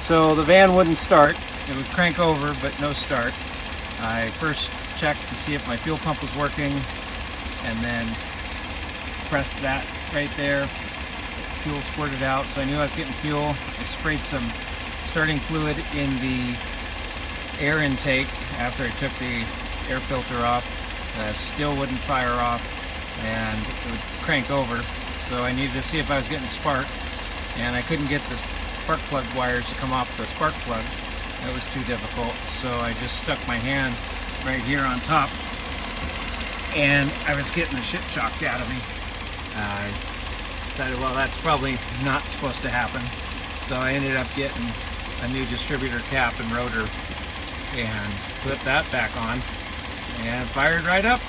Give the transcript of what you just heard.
So the van wouldn't start. It would crank over, but no start. I first checked to see if my fuel pump was working, and then pressed that right there. Fuel squirted out, so I knew I was getting fuel. I sprayed some starting fluid in the air intake after I took the air filter off. Still wouldn't fire off, and it would crank over. So I needed to see if I was getting spark, and I couldn't get the spark plug wires to come off the spark plug. That was too difficult, so I just stuck my hand right here on top, and I was getting the shit shocked out of me. I decided, well, that's probably not supposed to happen, so I ended up getting a new distributor cap and rotor and put that back on and fired right up.